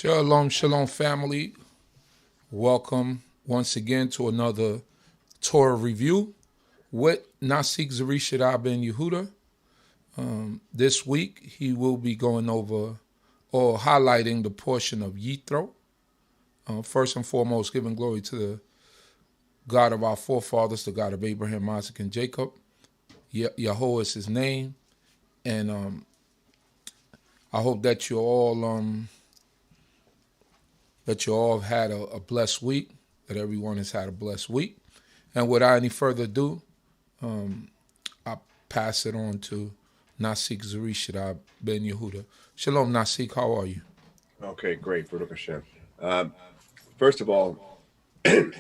Shalom, shalom, family. Welcome once again to another Torah review with Nasik Zurishaddai ben Yehudah. This week, he will be going over or highlighting the portion of Yithro. First and foremost, giving glory to the God of our forefathers, the God of Abraham, Isaac, and Jacob. Yahweh is his name. And I hope that you all have had a blessed week, that everyone has had a blessed week. And without any further ado, I pass it on to Nasik Zurishaddai ben Yehudah. Shalom, Nasik, how are you? Okay, great, Baruch Hashem. First of all, I'd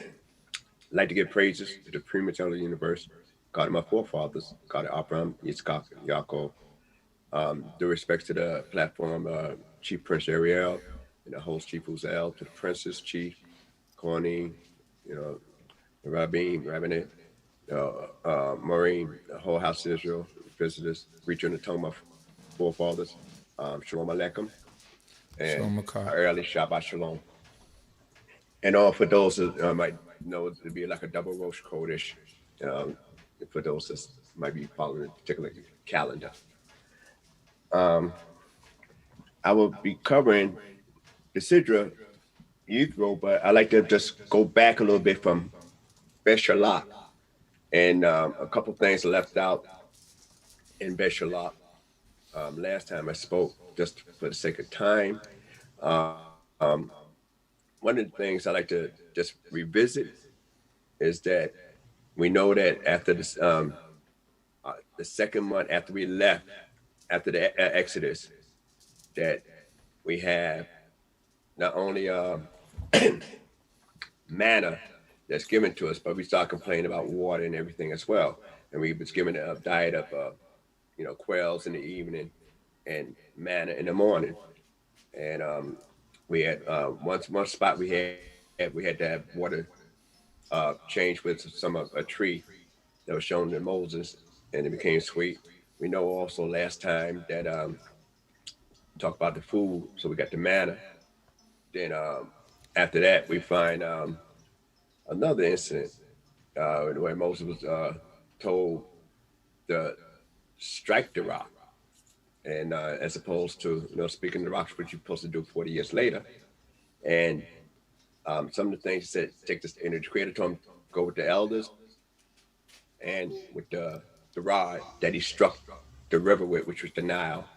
like to give praises to the premature of the universe, God of my forefathers, God of Abraham, Yitzchak, and Yaakov. Due respects to the platform, Chief Prince Ariel, and the host Chief Uzel, to the Princess, Chief, Corny, the Rabbin, Maureen, the whole house of Israel, visitors, preacher in the tongue of my forefathers, Shalom Aleichem, and early Shabbat Shalom. And all for those that might know, it'd be like a double Rosh Chodesh, for those that might be following a particular calendar. I will be covering the Sidra Yithro, but I like to just go back a little bit from Beshalach, and a couple things left out in Beshalach. Last time I spoke, just for the sake of time. One of the things I like to just revisit is that we know that after this, the second month after we left, after the Exodus, that we have not only manna that's given to us, but we start complaining about water and everything as well. And we was given a diet of, quails in the evening and manna in the morning. And we had one spot we had to have water changed with some of a tree that was shown to Moses, and it became sweet. We know also last time that talk about the food, so we got the manna. Then after that, we find another incident where Moses was told to strike the rock, and as opposed to speaking the rocks, which you're supposed to do 40 years later. And some of the things he said, take this, and the Creator told him go with the elders and with the rod that he struck the river with, which was the Nile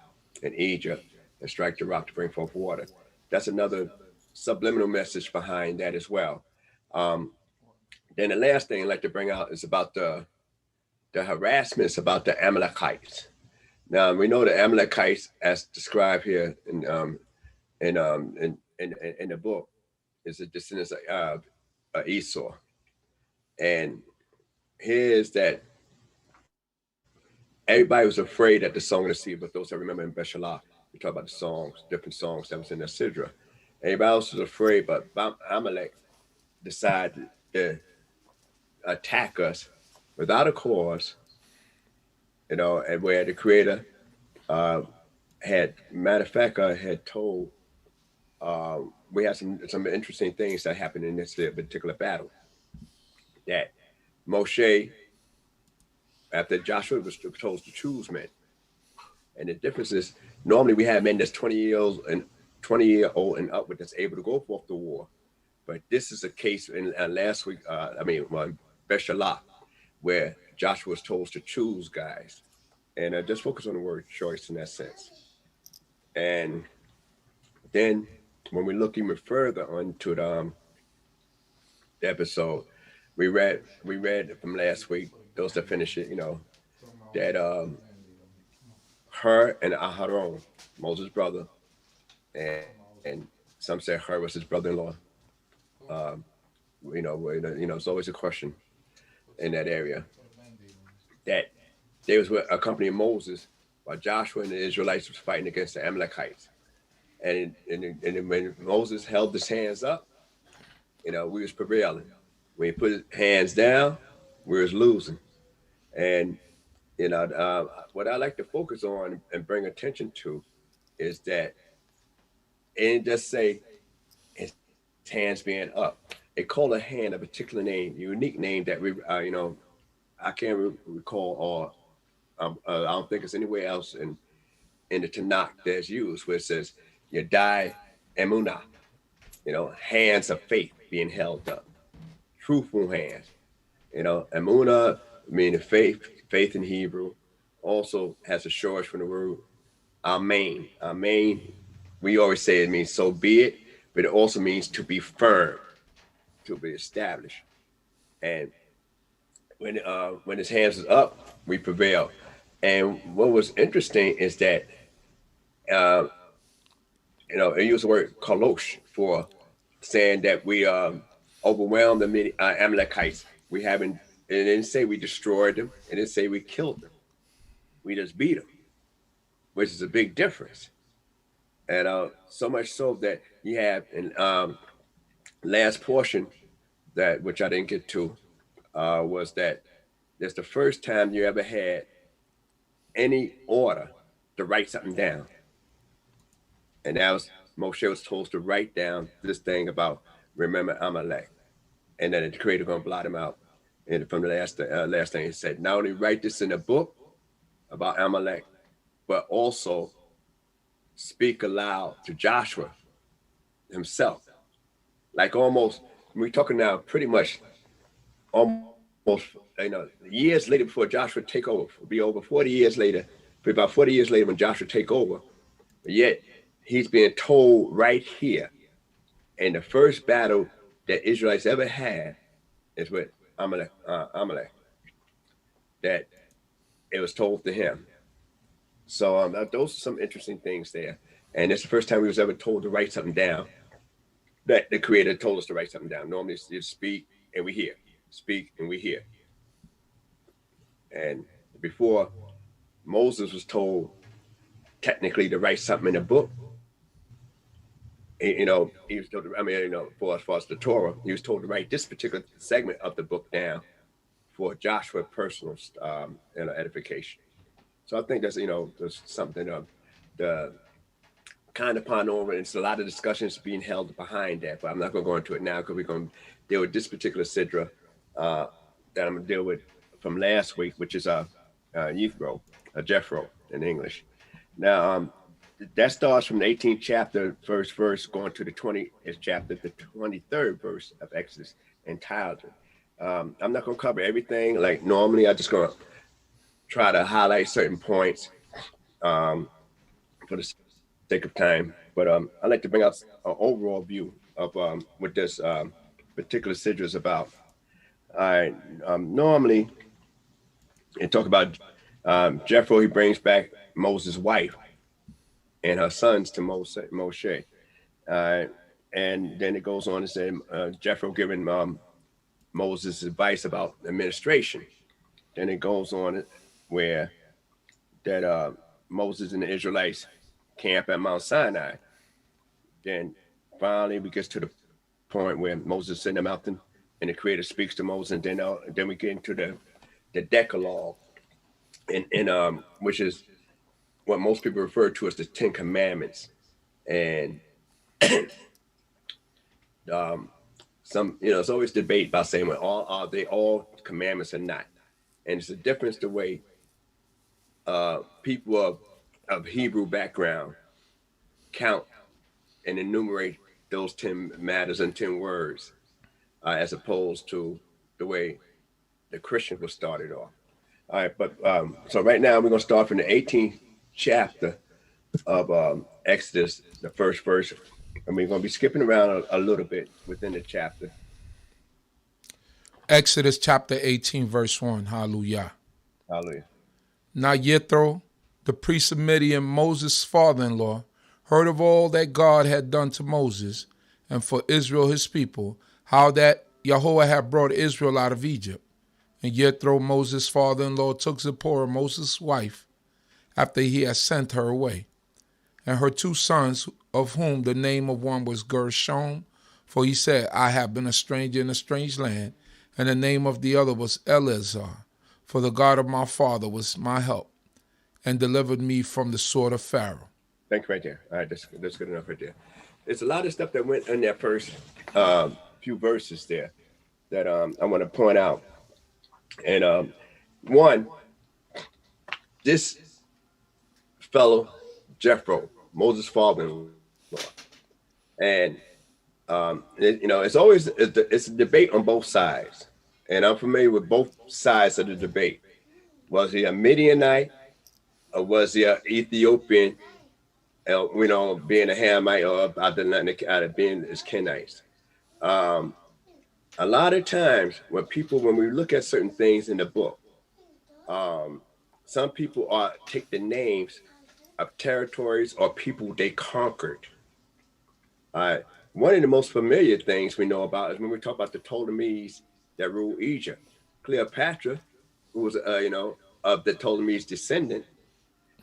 in Egypt, and strike the rock to bring forth water. That's another subliminal message behind that as well. Then the last thing I'd like to bring out is about the harassments about the Amalek Heights. Now we know the Amalek Heights, as described here in the book, is the descendants of Esau. And here's that everybody was afraid at the Song of the Sea, but those that remember in Beshalach, we talk about the songs, different songs that was in the Sidra. Everybody else was afraid, but Amalek decided to attack us without a cause, and where the Creator matter of fact, had told, we had some interesting things that happened in this particular battle. That Moshe, after Joshua was told to choose men, and the difference is normally we have men that's 20-year-old and upward that's able to go forth to war, but this is a case in last week. Beshalach, where Joshua was told to choose guys, and just focus on the word choice in that sense. And then when we look even further onto the episode, we read from last week, those that finish it, that Hur and Aharon, Moses' brother, and some say Hur was his brother-in-law. It's always a question in that area, that they was accompanying Moses while Joshua and the Israelites was fighting against the Amalek Heights. And when Moses held his hands up, we was prevailing. When he put his hands down, we was losing. And what I like to focus on and bring attention to is that, and just say his hands being up. They call a hand a particular name, unique name that we, I can't recall, or I don't think it's anywhere else in the Tanakh that's used, where it says Yadai Emunah, hands of faith being held up, truthful hands. Emunah meaning faith in Hebrew, also has a shortish from the word Amen. Amen, we always say it means so be it, but it also means to be firm, to be established. And when his hands is up, we prevail. And what was interesting is that it used the word kalosh for saying that we overwhelmed the Amalek Heights. We haven't, it didn't say we destroyed them. It didn't say we killed them. We just beat them, which is a big difference. And so much so that you have in last portion, that which I didn't get to, was that that's the first time you ever had any order to write something down. And that was, Moshe was told to write down this thing about remember Amalek. And then the creator going to blot him out. And from the last thing he said, not only write this in a book about Amalek, but also speak aloud to Joshua himself. Like almost, we're talking now pretty much almost, years later before Joshua take over. It'll be over 40 years later, about 40 years later when Joshua take over. But yet he's being told right here, in the first battle that Israelites ever had is with Amalek, that it was told to him. So those are some interesting things there. And it's the first time we was ever told to write something down, that the creator told us to write something down. Normally it's just speak and we hear, speak and we hear. And before, Moses was told technically to write something in a book. He was told to, for as far as the Torah, he was told to write this particular segment of the book down for Joshua personal edification. So I think that's, there's something of the kind of pond over, and it's a lot of discussions being held behind that, but I'm not going to go into it now because we're going to deal with this particular sidra that I'm going to deal with from last week, which is Yithro, Jethro in English. Now, that starts from the 18th chapter, first verse, going to the 20th chapter, the 23rd verse of Exodus, entitled. I'm not going to cover everything. Like normally, I'm just going to try to highlight certain points for the sake of time. But I'd like to bring out an overall view of what this particular sidra is about. Normally, and talk about Jethro, he brings back Moses' wife and her sons to Moshe. And then it goes on to say Jethro giving Moses advice about administration. Then it goes on where that Moses and the Israelites camp at Mount Sinai. Then finally we get to the point where Moses is in the mountain and the Creator speaks to Moses, and then we get into the Decalogue, and which is what most people refer to as the 10 Commandments. And some, it's always debate about saying, well, are they all commandments or not? And it's a difference the way people of Hebrew background count and enumerate those 10 matters and 10 words, as opposed to the way the Christian was started off. All right, but so right now we're going to start from the 18th chapter of Exodus, the first verse, and we're going to be skipping around a little bit within the chapter. Exodus chapter 18, verse 1. Hallelujah. Hallelujah. Now Yithro, the priest of Midian, Moses' father-in-law, heard of all that God had done to Moses and for Israel his people, how that Yahweh had brought Israel out of Egypt. And Yithro, Moses' father-in-law, took Zipporah, Moses' wife, after he had sent her away, and her 2 sons, of whom the name of one was Gershon, for he said, I have been a stranger in a strange land, and the name of the other was Eliasa, for the God of my father was my help, and delivered me from the sword of Pharaoh. Thank you right there. All right, that's good enough right there. It's a lot of stuff that went in that first few verses there that I want to point out. And one, this fellow Yithro, Moses' father-in-law, and it's always it's a debate on both sides, and I'm familiar with both sides of the debate. Was he a Midianite or was he an Ethiopian? Being a Hamite or out of being his Kenites. A lot of times when we look at certain things in the book, some people take the names of territories or people they conquered. One of the most familiar things we know about is when we talk about the Ptolemies that ruled Egypt. Cleopatra, who was of the Ptolemies descendant,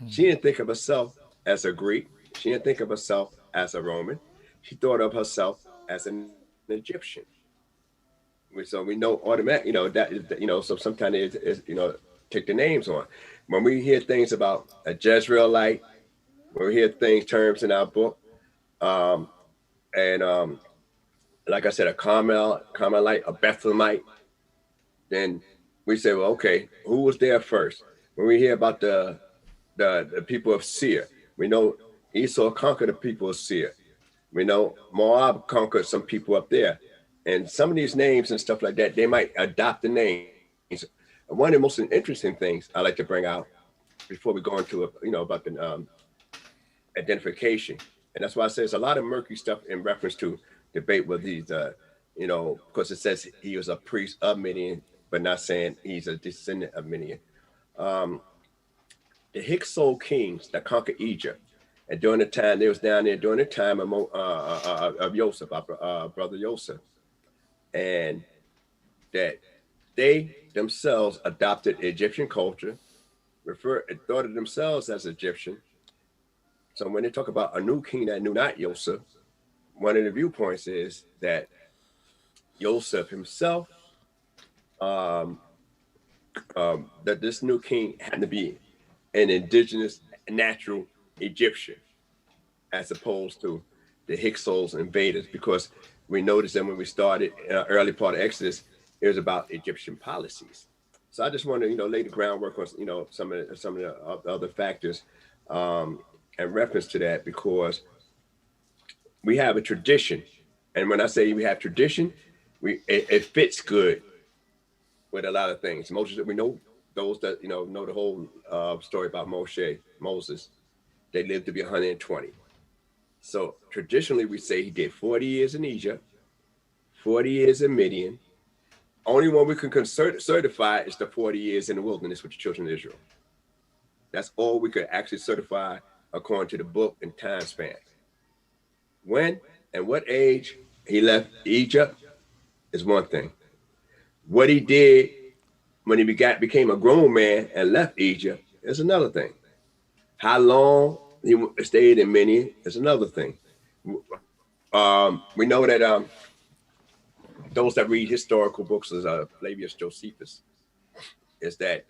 she didn't think of herself as a Greek. She didn't think of herself as a Roman. She thought of herself as an Egyptian. So we know automatically, so sometimes it's take the names on. When we hear things about a Jezreelite, when we hear terms in our book, and like I said, a Carmelite, a Bethlehemite, then we say, well, okay, who was there first? When we hear about the people of Seir, we know Esau conquered the people of Seir. We know Moab conquered some people up there. And some of these names and stuff like that, they might adopt the names. One of the most interesting things I like to bring out before we go into about the identification, and that's why I say there's a lot of murky stuff in reference to debate with these, because it says he was a priest of Midian, but not saying he's a descendant of Midian. The Hyksos kings that conquered Egypt, and during the time they was down there during the time of Joseph, brother Joseph, and that they themselves adopted Egyptian culture, thought of themselves as Egyptian. So when they talk about a new king that knew not Joseph, one of the viewpoints is that Joseph himself, that this new king had to be an indigenous, natural Egyptian, as opposed to the Hyksos invaders, because we noticed that when we started early part of Exodus, it was about Egyptian policies. So I just want to lay the groundwork on some of the other factors in reference to that, because we have a tradition, and when I say we have tradition, it fits good with a lot of things. Moses, we know those that know the whole story about Moses. They lived to be 120. So traditionally, we say he did 40 years in Egypt, 40 years in Midian. Only one we can certify is the 40 years in the wilderness with the children of Israel. That's all we could actually certify according to the book and time span. When and what age he left Egypt is one thing. What he did when he became a grown man and left Egypt is another thing. How long he stayed in Midian is another thing. We know that those that read historical books as Flavius Josephus, is that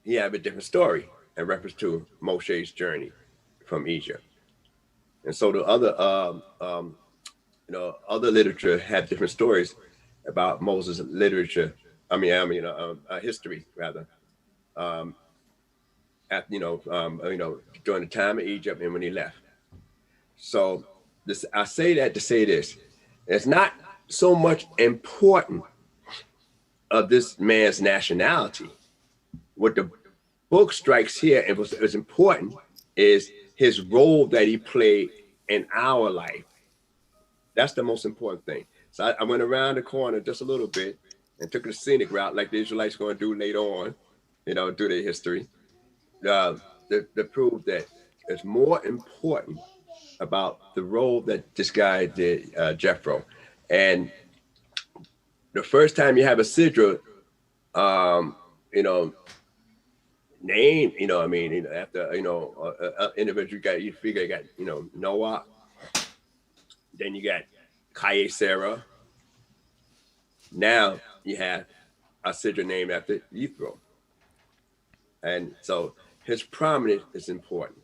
he have a different story in reference to Moshe's journey from Egypt. And so the other other literature had different stories about Moses' literature. History rather. During the time of Egypt and when he left. So I say that to say this: it's not so much important of this man's nationality. What the book strikes here and was important is his role that he played in our life. That's the most important thing. So I went around the corner just a little bit and took the scenic route like the Israelites going to do later on, through their history, to prove that it's more important about the role that this guy did, Yithro. And the first time you have a Sidra, name, after, individual you figure you got, Noah, then you got Kaye Sarah. Now you have a Sidra named after Yithro. And so his prominence is important.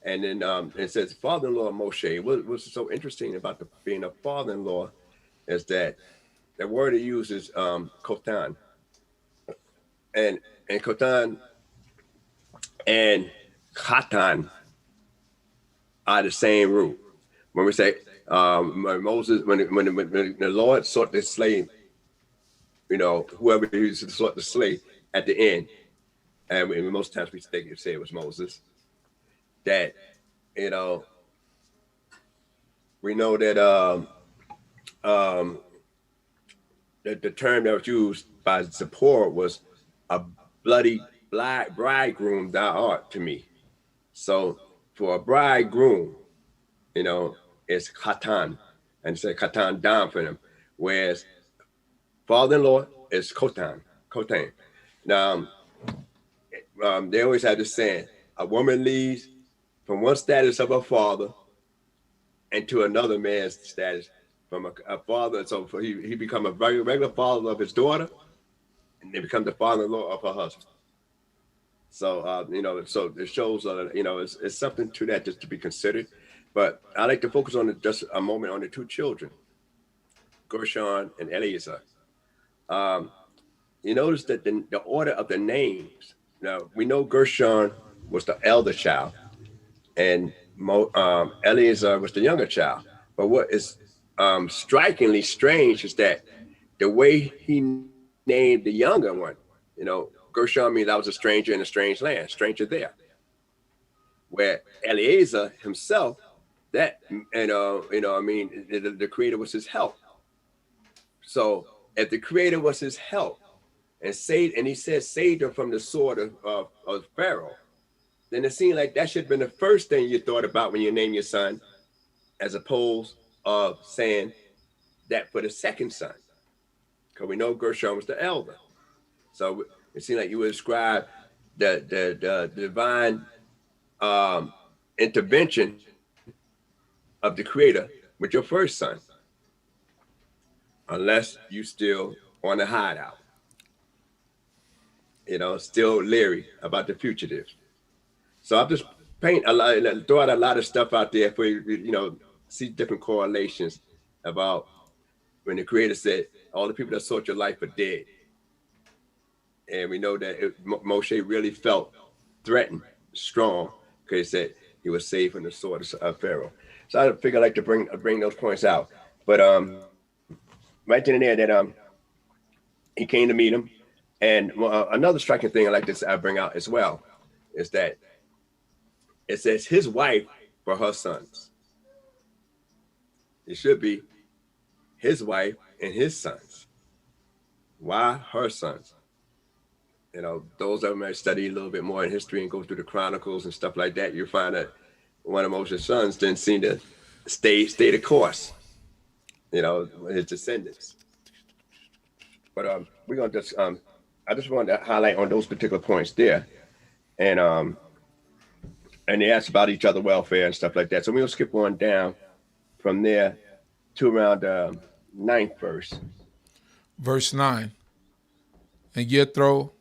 And then it says father-in-law Moshe. What's so interesting about being a father-in-law is that the word it uses kotan, and kotan and katan are the same root. When we say when Moses, when the Lord sought to slay, whoever he used to sought to slay at the end, and most times we say it was Moses. That we know that the term that was used by Zipporah was a bloody bridegroom thou art to me. So for a bridegroom, it's katan, and say katan down for them. Whereas father-in-law is kotan. Now, they always have this saying, a woman leaves from one status of her father into another man's status from a father. So he become a regular father of his daughter, and they become the father-in-law of her husband. So, so it shows, it's something to that just to be considered. But I like to focus on just a moment on the two children, Gershon and Eliasa. You notice that the order of the names. Now, we know Gershon was the elder child, and Eliasa was the younger child. But what is strikingly strange is that the way he named the younger one, Gershon means I was a stranger in a strange land, stranger there. Where Eliasa himself, that, the creator was his help. So if the creator was his help, and he said saved him from the sword of Pharaoh, then it seemed like that should have been the first thing you thought about when you name your son, as opposed of saying that for the second son. Because we know Gershon was the elder. So it seemed like you would ascribe the divine intervention of the creator with your first son, unless you still on the hideout, still leery about the fugitive. So I'm just throw out a lot of stuff out there for you, see different correlations about when the creator said all the people that sought your life are dead. And we know that Moshe really felt threatened, strong, because he said he was saved from the sword of Pharaoh. So I figure I like to bring those points out. But right then and there that he came to meet him. And another striking thing I like to bring out as well is that it says his wife for her sons. It should be his wife and his sons. Why her sons? Those of them that study a little bit more in history and go through the chronicles and stuff like that, you find that one of Moses' sons didn't seem to stay the course, his descendants. But we're going to just, I just wanted to highlight on those particular points there. And they asked about each other's welfare and stuff like that. So we're going to skip on down from there to around the 9th verse. Verse 9. And Yithro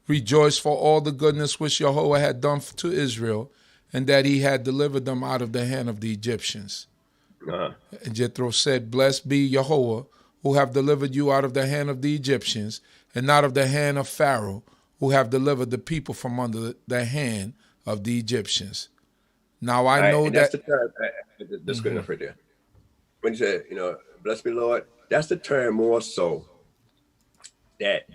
rejoiced for all the goodness which Yehovah had done to Israel, and that he had delivered them out of the hand of the Egyptians. And Yithro said, blessed be Yehovah, who have delivered you out of the hand of the Egyptians, and out of the hand of Pharaoh, who have delivered the people from under the hand of the Egyptians. Now I know that's the term. That's good enough right there. When you say, blessed be Lord, that's the term more so that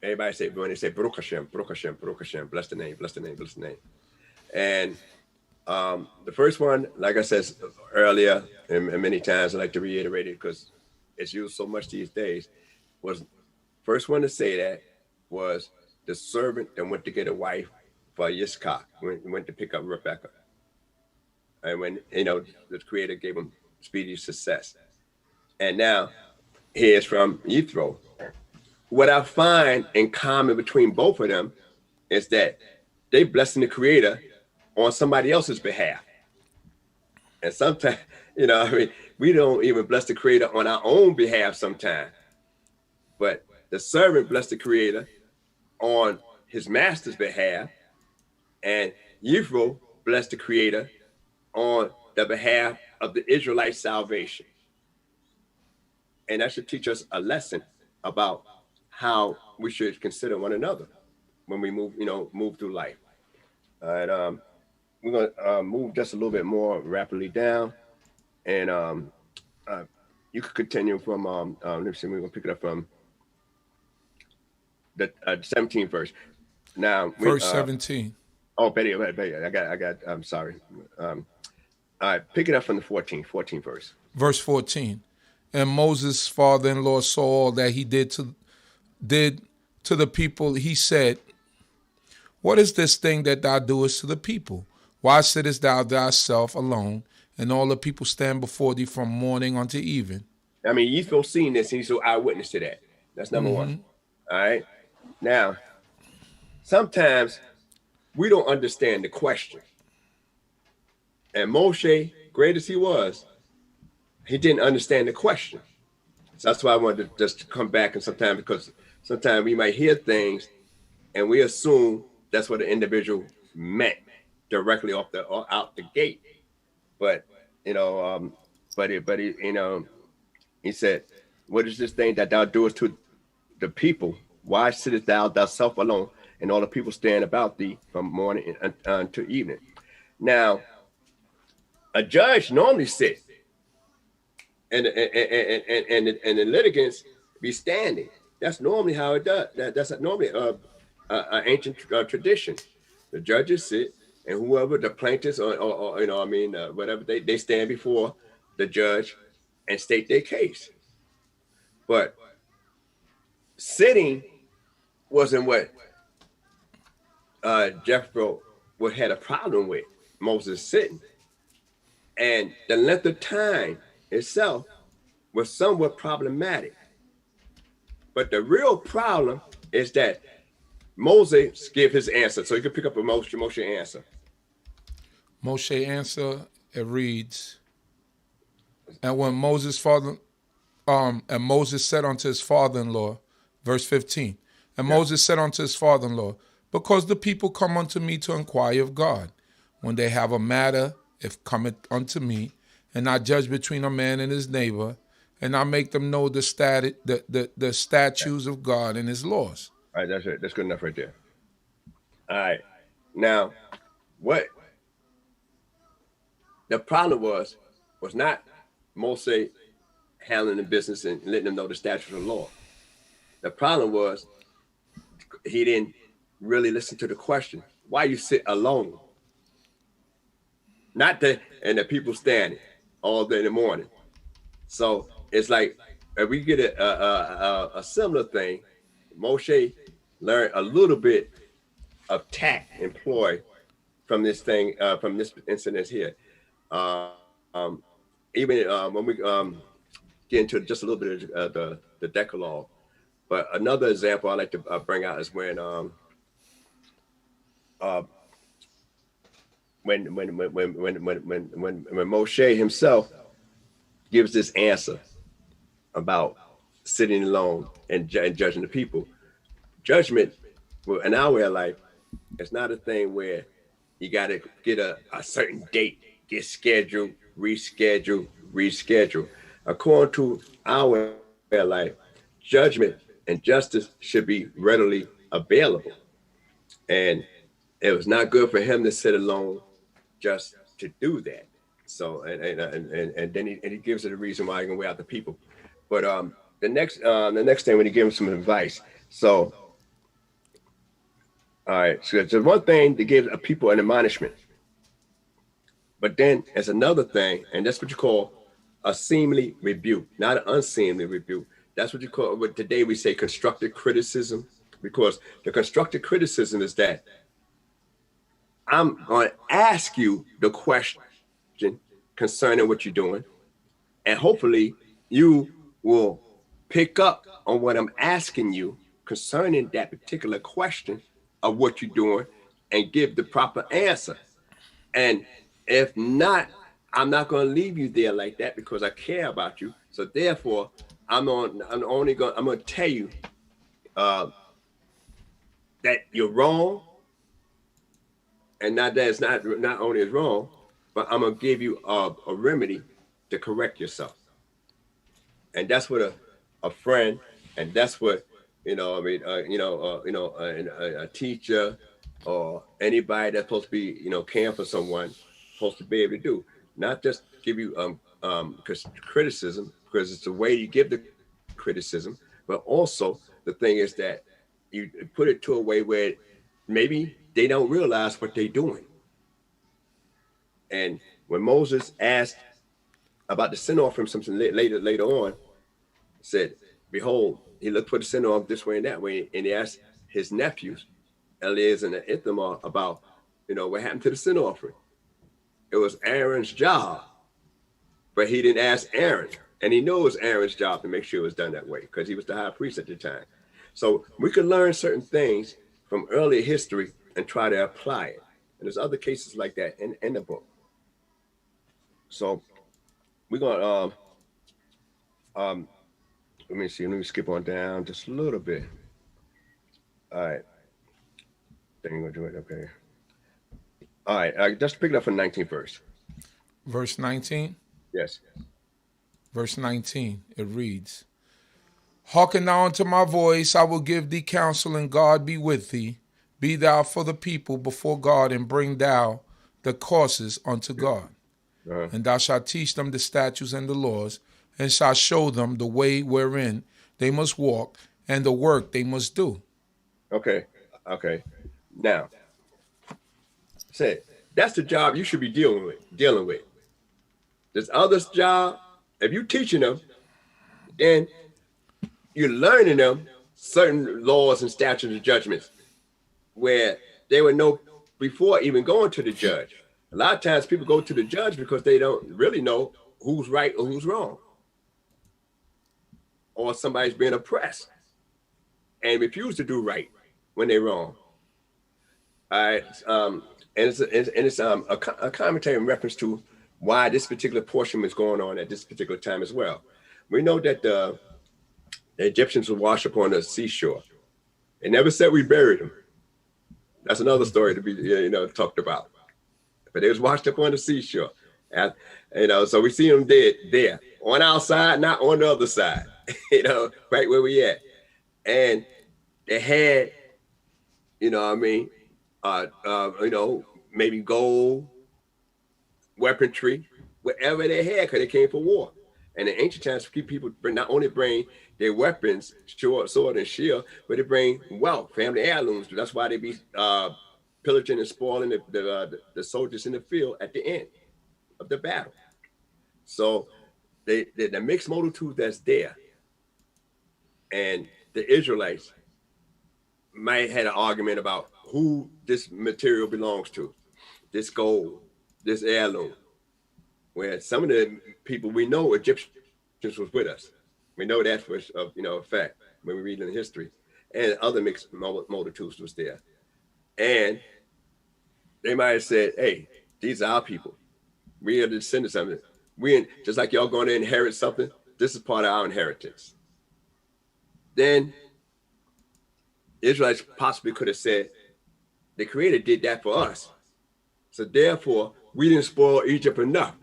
everybody say, when they say Baruch Hashem, Baruch Hashem, Baruch Hashem, bless the name, bless the name, bless the name. And the first one, like I said earlier, and many times I like to reiterate it because it's used so much these days, was first one to say that was the servant that went to get a wife for Yitzchak, went to pick up Rebecca. And when, the creator gave him speedy success. And now here's from Yithro. What I find in common between both of them is that they blessing the creator on somebody else's behalf. And sometimes, we don't even bless the creator on our own behalf sometimes. But the servant blessed the creator on his master's behalf. And Yithro blessed the Creator on the behalf of the Israelite salvation. And that should teach us a lesson about how we should consider one another when we move through life. All right, we're gonna move just a little bit more rapidly down, and you could continue from let's see, we're gonna pick it up from the 17th verse. Now, verse 17. Oh, Betty, I got. I'm sorry. All right, pick it up from the 14th verse. Verse 14. And Moses' father-in-law saw all that he did to the people. He said, what is this thing that thou doest to the people? Why sittest thou thyself alone, and all the people stand before thee from morning unto even? I mean, Yithro seen this, and he's so eyewitness to that. That's number one. All right. Now, sometimes we don't understand the question. And Moshe, great as he was, he didn't understand the question. So that's why I wanted to just come back, and because sometimes we might hear things and we assume that's what the individual meant directly out the gate. But he said, what is this thing that thou doest to the people? Why sittest thou thyself alone, and all the people stand about thee from morning until evening? Now, a judge normally sit, and the litigants be standing. That's normally how it does. That's normally an ancient tradition. The judges sit, and whoever the plaintiffs or whatever, they stand before the judge and state their case. But sitting wasn't what Jethro had a problem with. Moses sitting, and the length of time itself was somewhat problematic. But the real problem is that Moses gave his answer. So you can pick up a Moshe answer. Moshe answer, it reads, and when Moses said unto his father-in-law, verse 15, and Moses said unto his father-in-law, because the people come unto me to inquire of God, when they have a matter, if cometh unto me, and I judge between a man and his neighbor, and I make them know the statutes of God and his laws. All right, that's it. That's good enough right there. All right. Now, what the problem was not Moshe handling the business and letting them know the statutes of the law. The problem was he didn't really listen to the question. Why you sit alone? Not the people standing all day in the morning. So it's like if we get a similar thing, Moshe learned a little bit of tact employed from this thing, from this incident here. Even when we get into just a little bit of the Decalogue. But another example I like to bring out is when Moshe himself gives this answer about sitting alone and judging the people. Judgment in our way of life, it's not a thing where you got to get a certain date, get scheduled, reschedule. According to our way of life, judgment and justice should be readily available. And it was not good for him to sit alone just to do that. So and then he gives it a reason why he can weigh out the people. But the next thing when he gives him some advice. So all right, so it's one thing to give a people an admonishment. But then there's another thing, and that's what you call a seemly rebuke, not an unseemly rebuke. That's what you call, what today we say constructive criticism, because the constructive criticism is that I'm going to ask you the question concerning what you're doing, and hopefully you will pick up on what I'm asking you concerning that particular question of what you're doing and give the proper answer. And if not, I'm not going to leave you there like that because I care about you. So therefore, I'm going to tell you that you're wrong And not that it's not only is wrong, but I'm gonna give you a remedy to correct yourself. And that's what a friend, and that's what a teacher or anybody that's supposed to be caring for someone supposed to be able to do. Not just give you criticism, because it's the way you give the criticism, but also the thing is that you put it to a way where maybe they don't realize what they're doing. And when Moses asked about the sin offering, something later on, said, "Behold, he looked for the sin offering this way and that way," and he asked his nephews, Elias and Ithamar, about what happened to the sin offering. It was Aaron's job, but he didn't ask Aaron, and he knew it was Aaron's job to make sure it was done that way because he was the high priest at the time. So we could learn certain things from early history and try to apply it. And there's other cases like that in the book. So we're gonna let me see. Let me skip on down just a little bit. All right. Then you're gonna do it. Okay. All right. Just pick it up from 19 verse. Verse 19? Yes. Verse 19, it reads, "Hearken now unto my voice, I will give thee counsel, and God be with thee. Be thou for the people before God, and bring thou the causes unto God. And thou shalt teach them the statutes and the laws, and shalt show them the way wherein they must walk, and the work they must do." Okay. Now, say that's the job you should be dealing with. This other's job, if you're teaching them, then you're learning them certain laws and statutes and judgments where they would know before even going to the judge. A lot of times people go to the judge because they don't really know who's right or who's wrong, or somebody's being oppressed and refuse to do right when they're wrong. All right, and it's a commentary in reference to why this particular portion was going on at this particular time as well. We know that the Egyptians would wash up on the seashore. They never said we buried them. That's another story to be talked about. But they was washed up on the seashore, and so we see them dead there on our side, not on the other side. Right where we at, and they had, maybe gold, weaponry, whatever they had, because they came for war. And in ancient times, people not only bring their weapons, sword and shield, but they bring wealth, family heirlooms. That's why they be pillaging and spoiling the soldiers in the field at the end of the battle. So the mixed multitude that's there, and the Israelites might have had an argument about who this material belongs to, this gold, this heirloom. Where some of the people we know, Egyptians was with us. We know that for a fact when we read in the history, and other mixed multitudes was there, and they might have said, "Hey, these are our people. We are the descendants of it. Just like y'all going to inherit something. This is part of our inheritance." Then Israelites possibly could have said, "The Creator did that for us, so therefore we didn't spoil Egypt enough.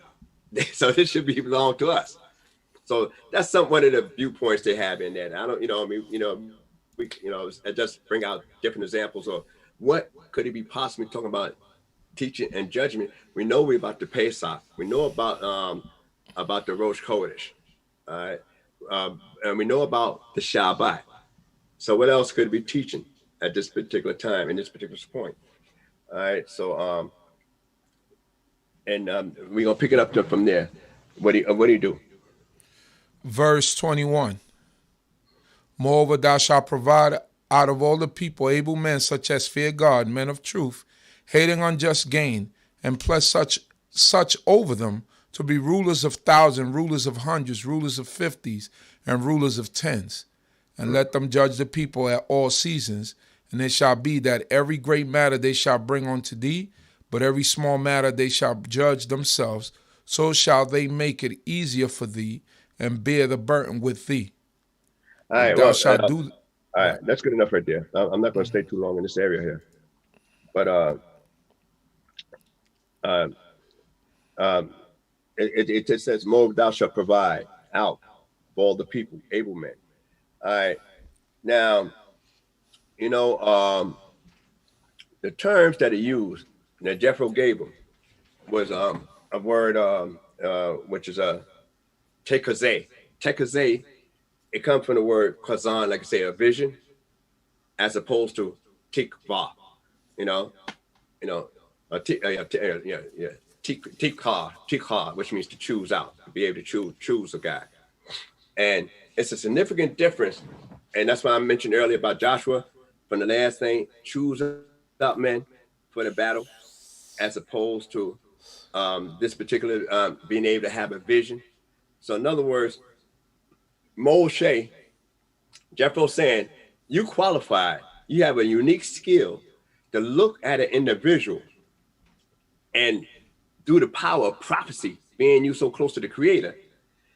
So this should belong to us." So that's one of the viewpoints they have in that. I don't, I just bring out different examples of what could it be possibly talking about teaching and judgment. We know we're about the Pesach. We know about the Rosh Chodesh, all right, and we know about the Shabbat. So what else could it be teaching at this particular time in this particular point? All right, so we're gonna pick it up from there. What do you do? Verse 21. "Moreover, thou shalt provide out of all the people able men such as fear God, men of truth, hating unjust gain, and place such over them to be rulers of thousands, rulers of hundreds, rulers of fifties, and rulers of tens. And let them judge the people at all seasons. And it shall be that every great matter they shall bring unto thee, but every small matter they shall judge themselves. So shall they make it easier for thee, and bear the burden with thee." All right, Thou shalt do. All right, that's good enough right there. I'm not going to stay too long in this area here, but Um, um, it just says, "More thou shalt provide out for all the people, able men." All right. Now, you know, the terms that are used that Jethro gave them was a word which is a tekazeh. Tekazeh, it comes from the word kazan, like I say, a vision, as opposed to tikva. You know, you know, tikha, which means to choose out, to be able to choose a guy, and it's a significant difference, and that's why I mentioned earlier about Joshua from the last thing, choose out men for the battle, as opposed to this particular being able to have a vision. So in other words, Moshe, Jethro saying, you qualified, you have a unique skill to look at an individual and through the power of prophecy, being you so close to the creator,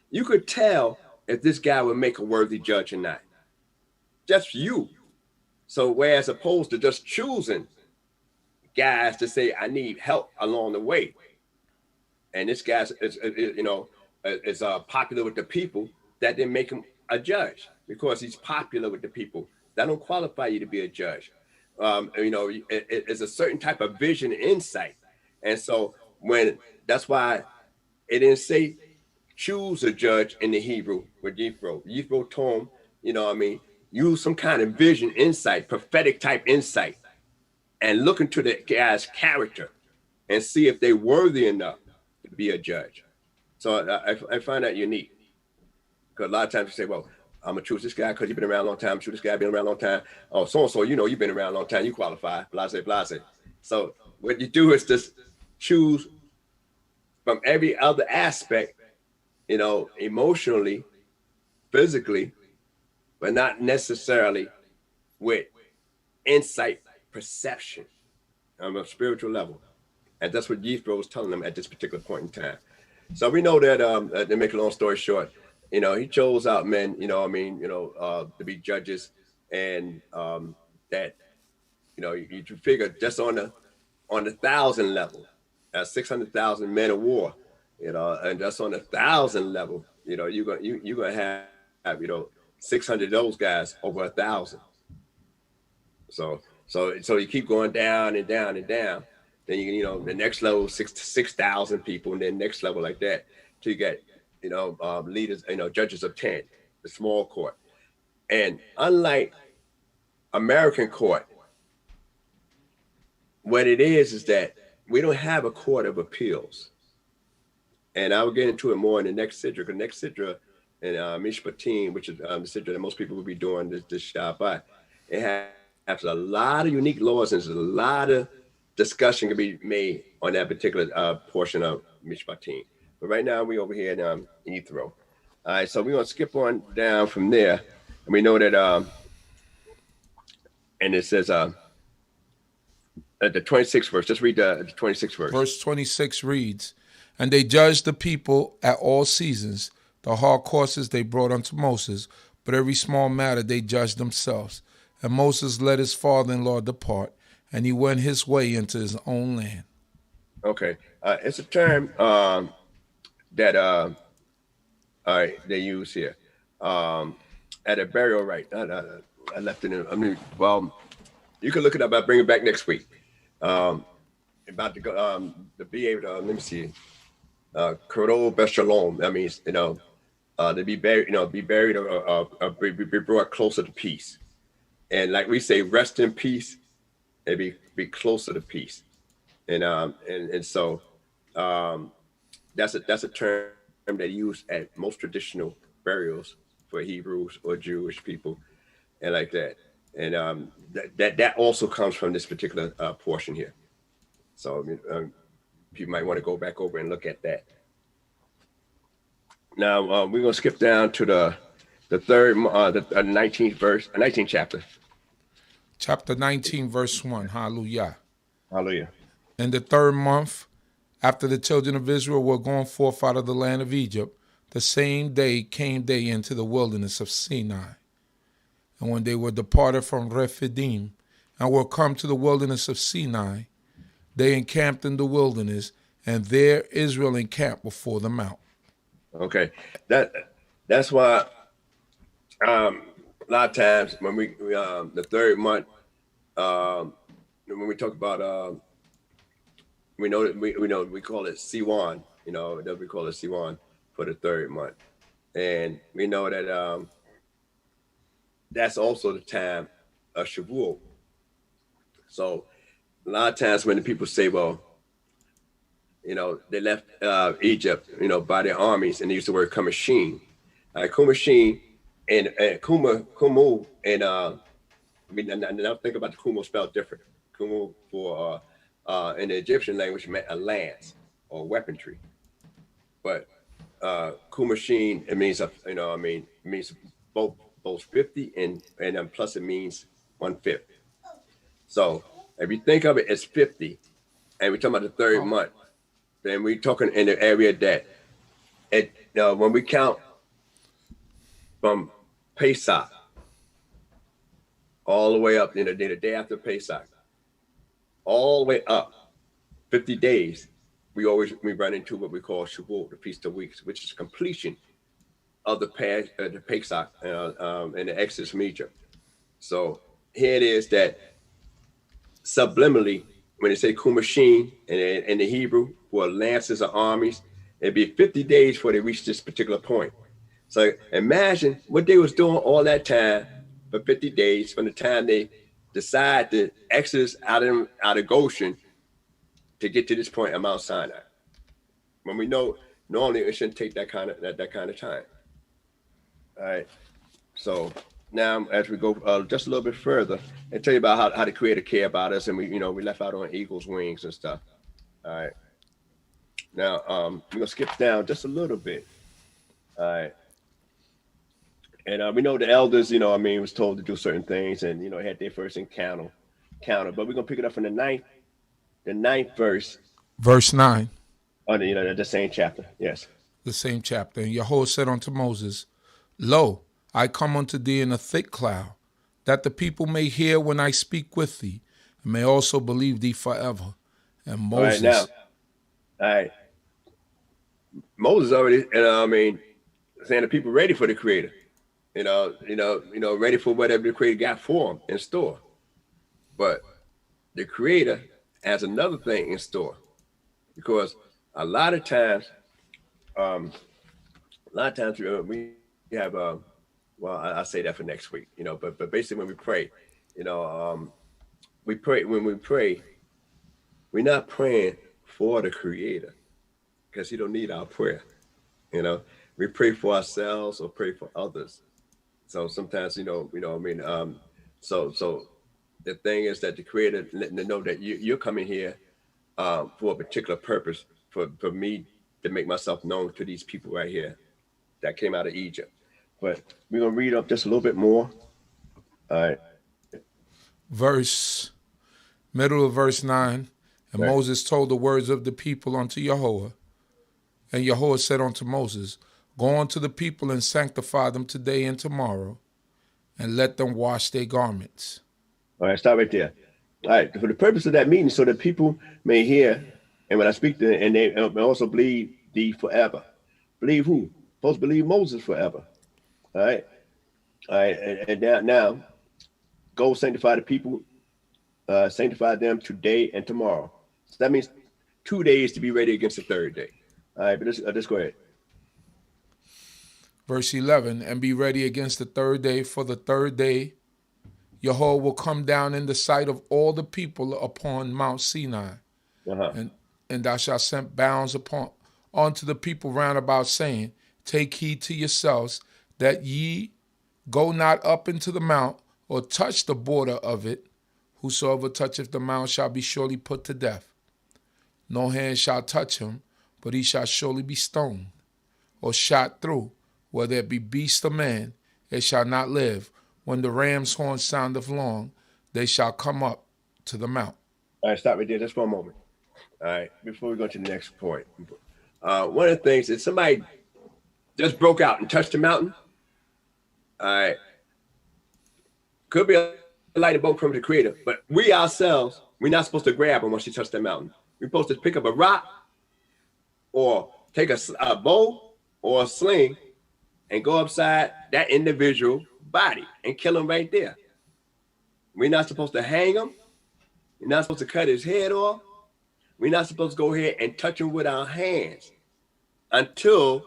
you could tell if this guy would make a worthy judge or not. Just you. So whereas opposed to just choosing guys to say, I need help along the way. And this guy's is popular with the people, that didn't make him a judge because he's popular with the people. That don't qualify you to be a judge. It's a certain type of vision and insight. And so that's why it didn't say choose a judge in the Hebrew with Yithro. Yithro told him, use some kind of vision, insight, prophetic type insight, and look into the guy's character and see if they're worthy enough to be a judge. So I find that unique. Because a lot of times you say, well, I'm going to choose this guy because he's been around a long time. Choose this guy, been around a long time. Oh, so-and-so, you've been around a long time. You qualify, blase, blase. So what you do is just choose from every other aspect, emotionally, physically, but not necessarily with insight, perception on a spiritual level. And that's what Yithro was telling them at this particular point in time. So we know that, to make a long story short, he chose out men, to be judges, and that, you figure just on the 1,000 level, 600,000 men of war, and just on 1,000 level, you're gonna have 600 of those guys over 1,000. So you keep going down and down and down. Then the next level 6,000 people, and then next level like that till you get leaders, judges of 10, the small court. And unlike American court, what it is that we don't have a court of appeals. And I will get into it more in the next sidra, because next sidra and Mishpatim, which is the sidra that most people will be doing this Shabbat, it has a lot of unique laws, and there's a lot of discussion can be made on that particular portion of Mishpatim. But right now we over here in Yithro. All right, so we're gonna skip on down from there, and we know that and it says the 26th verse. Just read the 26th verse. Verse 26 reads, "And they judged the people at all seasons. The hard courses they brought unto Moses, but every small matter they judged themselves. And Moses let his father-in-law depart, and he went his way into his own land." Okay, it's a term that they use here at a burial rite. I left it in. Well, you can look it up. I'll bring it back next week. About to go to be able to let me see. Shalom. That means to be buried. Be buried or be brought closer to peace. And like we say, rest in peace, and be closer to peace. And so that's a term they use at most traditional burials for Hebrews or Jewish people, and like that. And that also comes from this particular portion here. So you might want to go back over and look at that. Now we're gonna skip down to the third, the 19th verse, 19th chapter. Chapter 19, verse 1. Hallelujah. Hallelujah. In the third month, after the children of Israel were gone forth out of the land of Egypt, the same day came they into the wilderness of Sinai. And when they were departed from Rephidim and were come to the wilderness of Sinai, they encamped in the wilderness, and there Israel encamped before the mount. Okay, that's why a lot of times when we the third month, when we talk about we know that we call it Siwan, that we call it Siwan for the third month, and we know that that's also the time of Shavuot. So a lot of times when the people say, well, they left Egypt, by their armies, and they used the word Kumashim. Kumashim and Kumu, and now think about the Kumu spelled different. Kumu for in the Egyptian language meant a lance or weaponry, but Kumashim, it means it means both 50 and plus it means 1/5. So if you think of it as 50, and we're talking about the third month, then we're talking in the area that when we count from Pesach all the way up, the day after Pesach, all the way up 50 days, we run into what we call Shavuot, the Feast of Weeks, which is completion of the Pesach and the Exodus from Egypt. So here it is that subliminally, when they say Kumashim in the Hebrew for lances or armies, it'd be 50 days before they reach this particular point. So imagine what they was doing all that time for 50 days from the time they decide to exodus out of Goshen to get to this point at Mount Sinai. When we know normally it shouldn't take that kind of time. All right. So now, as we go just a little bit further, and tell you about how the Creator care about us, and we left out on eagle's wings and stuff. All right. Now, we're gonna skip down just a little bit. All right. And we know the elders, was told to do certain things, and had their first encounter. But we're gonna pick it up from the ninth verse. Verse 9. On the same chapter. Yes. The same chapter. And Yahuwah said unto Moses, Lo, I come unto thee in a thick cloud, that the people may hear when I speak with thee, and may also believe thee forever. And Moses. All right. Moses already, saying the people ready for the Creator. Ready for whatever the Creator got for them in store. But the Creator has another thing in store, because a lot of times we have well, I'll say that for next week, but basically when we pray, when we pray, we're not praying for the Creator, because He don't need our prayer. We pray for ourselves or pray for others. So sometimes, so the thing is that the Creator letting them know that you're coming here for a particular purpose, for me to make myself known to these people right here that came out of Egypt. But we're going to read up just a little bit more. All right. Middle of verse 9. And right. Moses told the words of the people unto Yahuwah. And Yahuwah said unto Moses, Go unto the people and sanctify them today and tomorrow, and let them wash their garments. All right, stop right there. All right, for the purpose of that meeting, so that people may hear, and when I speak to them, and they also believe thee forever. Believe who? Supposed to believe Moses forever. All right. And now go sanctify the people, sanctify them today and tomorrow. So that means 2 days to be ready against the third day. All right, but let's go ahead. Verse 11, and be ready against the third day, for the third day Yahuwah will come down in the sight of all the people upon Mount Sinai. And thou shalt send bounds unto the people round about, saying, Take heed to yourselves, that ye go not up into the mount, or touch the border of it. Whosoever toucheth the mount shall be surely put to death. No hand shall touch him, but he shall surely be stoned, or shot through. Whether it be beast or man, it shall not live. When the ram's horn soundeth long, they shall come up to the mount. All right, stop right there just for a moment. All right, before we go to the next point. One of the things is somebody just broke out and touched the mountain. All right. Could be a light bolt from the Creator, but we ourselves, We're not supposed to grab them once you touch the mountain. We're supposed to pick up a rock or take a bow or a sling and go upside that individual body and kill him right there. We're not supposed to hang him. We're not supposed to cut his head off. We're not supposed to go ahead and touch him with our hands until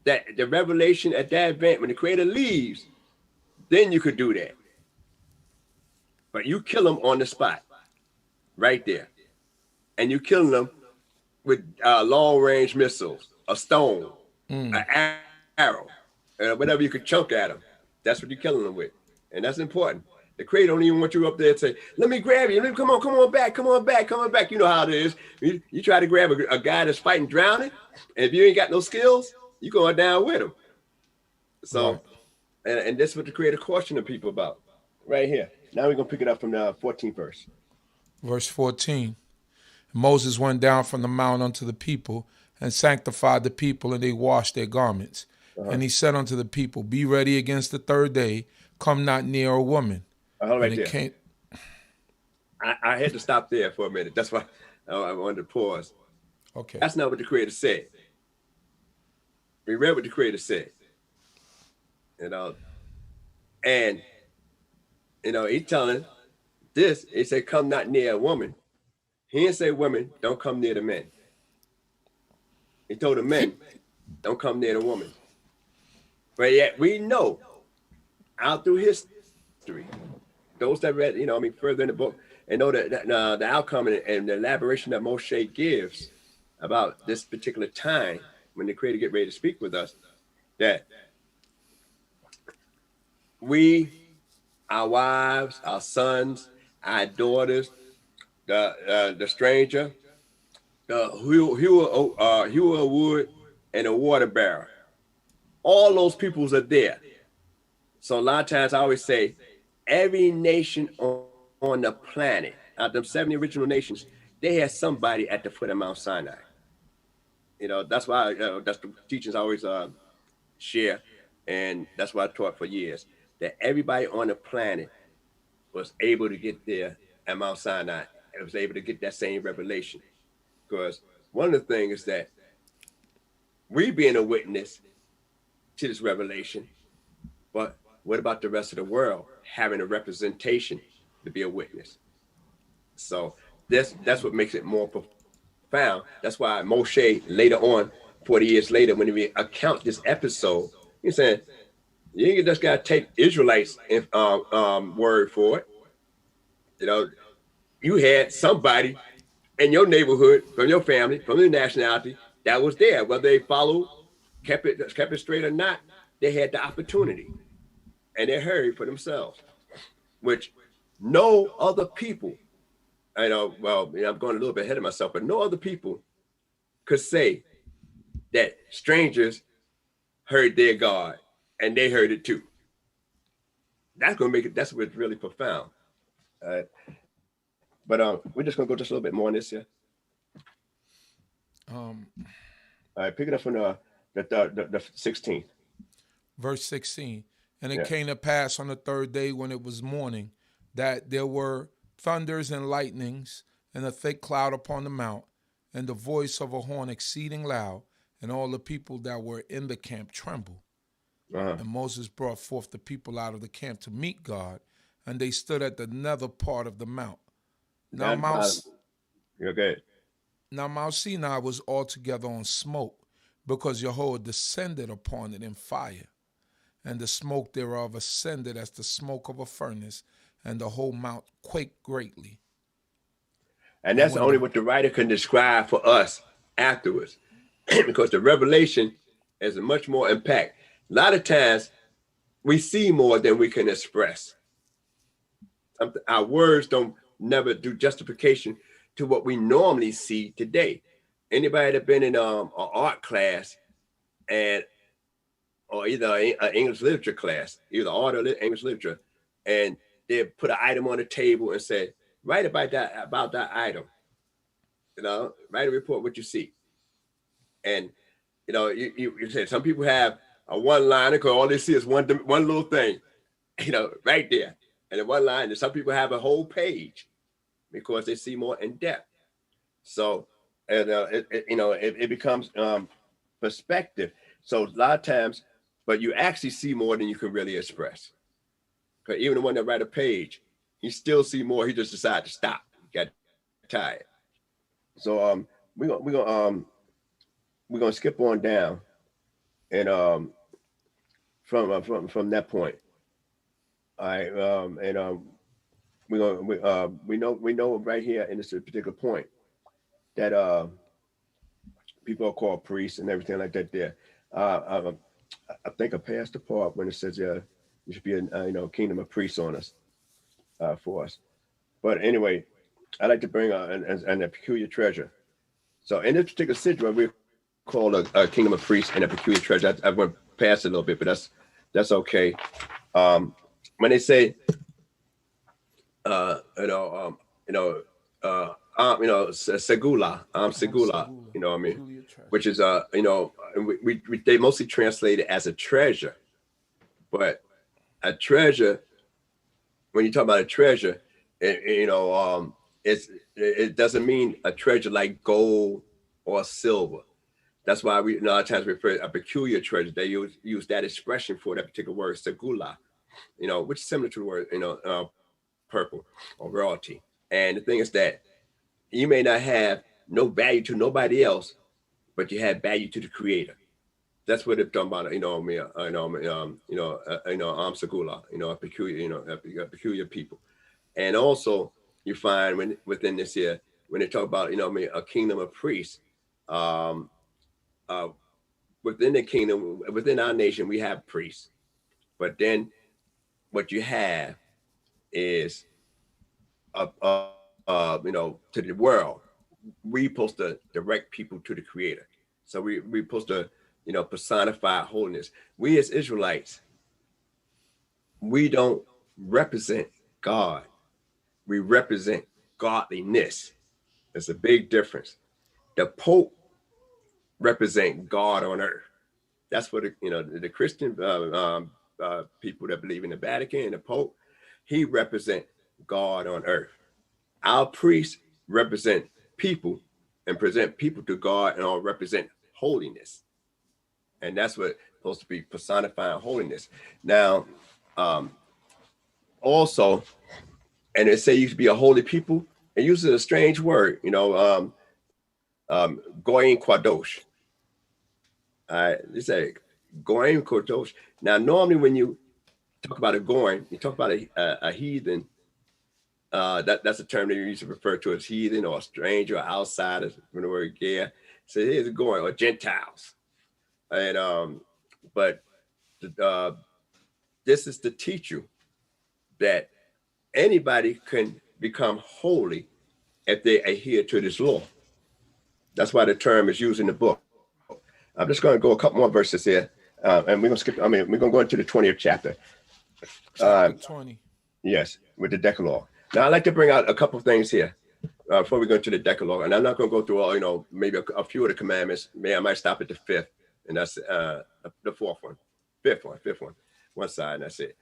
that the revelation at that event, when the Creator leaves, then you could do that. But you kill him on the spot, right there. And you killing them with long-range missiles, a stone, an arrow, whatever you could chunk at them. That's what you're killing them with. And that's important. The Creator don't even want you up there and say, let me grab you. Come on back. You know how it is. You try to grab a guy that's fighting drowning, and if you ain't got no skills, you're going down with him. So, and that's what the Creator cautioned the people about right here. Now we're going to pick it up from the 14th verse. Verse 14. Moses went down from the mount unto the people and sanctified the people, and they washed their garments. And he said unto the people, be ready against the third day. Come not near a woman. Right there. I had to stop there for a minute. That's why I wanted to pause. Okay. That's not what the Creator said. We read what the Creator said. And he's telling this. He said, come not near a woman. He didn't say women, don't come near the men. He told the men, don't come near the woman. But yet we know out through history, those that read, further in the book, and know that the outcome and the elaboration that Moshe gives about this particular time when the Creator get ready to speak with us, that we, our wives, our sons, our daughters, the stranger, the hewer of wood, and the water bearer, all those peoples are there. So a lot of times I always say, every nation on the planet, out of them 70 original nations, they had somebody at the foot of Mount Sinai. That's why that's the teachings I always share, and that's why I taught for years, that everybody on the planet was able to get there at Mount Sinai and was able to get that same revelation. Because one of the things is that we being a witness to this revelation, but what about the rest of the world having a representation to be a witness? So that's what makes it more profound. That's why Moshe later on, 40 years later, when we account this episode, he's saying, you ain't just got to take Israelites' word for it. You had somebody in your neighborhood, from your family, from your nationality, that was there. Whether they followed, kept it straight or not, they had the opportunity. And they heard for themselves, which no other people, I'm going a little bit ahead of myself, but no other people could say that strangers heard their God and they heard it too. That's going to make it, that's what's really profound. But we're just going to go just a little bit more on this here. All right, pick it up from the 16th. Verse 16. And it came to pass on the third day when it was morning that there were thunders and lightnings and a thick cloud upon the mount and the voice of a horn exceeding loud, and all the people that were in the camp trembled. And Moses brought forth the people out of the camp to meet God, and they stood at the nether part of the mount. Now Mount Sinai was altogether on smoke, because Yehudah descended upon it in fire. And the smoke thereof ascended as the smoke of a furnace, and the whole mount quaked greatly. And that's only what the writer can describe for us afterwards, because the revelation has a much more impact. A lot of times we see more than we can express. Our words don't never do justification to what we normally see today. Anybody that been in an art class or either an English literature class, either art or English literature, and they put an item on the table and say, write about that item. Write a report what you see. And you said some people have a one-liner because all they see is one little thing, right there. And in one line, and some people have a whole page. because they see more in depth. So, and it becomes perspective. So a lot of times, but you actually see more than you can really express. Because even the one that write a page, he still see more. He just decided to stop. He got tired. So we're gonna skip on down, and from that point, all right, we know right here in this particular point that people are called priests and everything like that. There, I think I passed the part when it says you should be a kingdom of priests on us for us. But anyway, I like to bring a peculiar treasure. So in this particular situation, we call a kingdom of priests and a peculiar treasure. I went past it a little bit, but that's okay. When they say, segula, segula, you know what I mean, which is they mostly translate it as a treasure, but a treasure, when you talk about a treasure, it doesn't mean a treasure like gold or silver. That's why we a lot of times refer to a peculiar treasure. They use that expression for that particular word, segula, which is similar to the word, purple or royalty. And the thing is that you may not have no value to nobody else, but you have value to the Creator. That's what it's talking about. Segula, a peculiar, a peculiar people. And also you find within this here, when they talk about, a kingdom of priests, within the kingdom, within our nation, we have priests. But then what you have is, to the world, we supposed to direct people to the Creator. So we supposed to, personify holiness. We as Israelites, we don't represent God. We represent godliness. There's a big difference. The Pope represent God on earth. That's what the Christian people that believe in the Vatican and the Pope, he represent God on earth. Our priests represent people and present people to God and all represent holiness. And that's what supposed to be personifying holiness. Now, also, and they say you should be a holy people, it uses a strange word, goyim kadosh. They say goyim kadosh. Now, normally when you talk about a goyim, you talk about a heathen. That's a term they used to refer to as heathen or a stranger or outsider. From the word yeah, so here's a goyim or Gentiles, and but this is to teach you that anybody can become holy if they adhere to this law. That's why the term is used in the book. I'm just going to go a couple more verses here, and we're going to skip. We're going to go into the 20th chapter. Chapter 20. Yes, with the Decalogue. Now, I'd like to bring out a couple of things here before we go into the Decalogue, and I'm not going to go through all, maybe a few of the commandments. Maybe I might stop at the fifth, and that's the fifth one, one side, and that's it.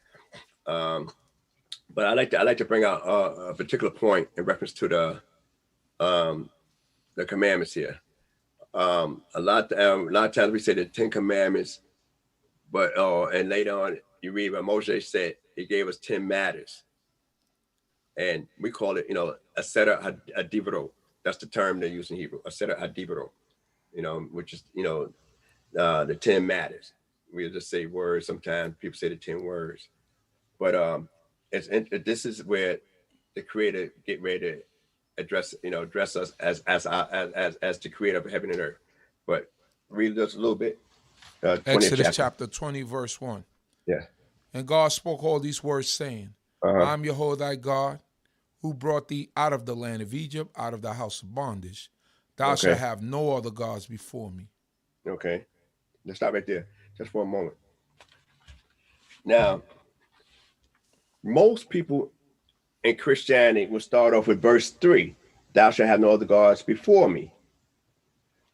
But I like to bring out a particular point in reference to the commandments here. A lot of times we say the 10 commandments, but and later on you read what Moshe said. He gave us 10 matters, and we call it, asera hadivro. That's the term they use in Hebrew, asera hadivro. Which is the 10 matters. We just say words. Sometimes people say the 10 words, but this is where the Creator get ready to address us as the Creator of heaven and earth. But read just a little bit. Exodus chapter 20, verse 1. Yeah. And God spoke all these words, saying, I'm Yehudah thy God, who brought thee out of the land of Egypt, out of the house of bondage. Thou shalt have no other gods before me. Okay. Let's stop right there, just for a moment. Now, most people in Christianity will start off with verse 3. Thou shalt have no other gods before me.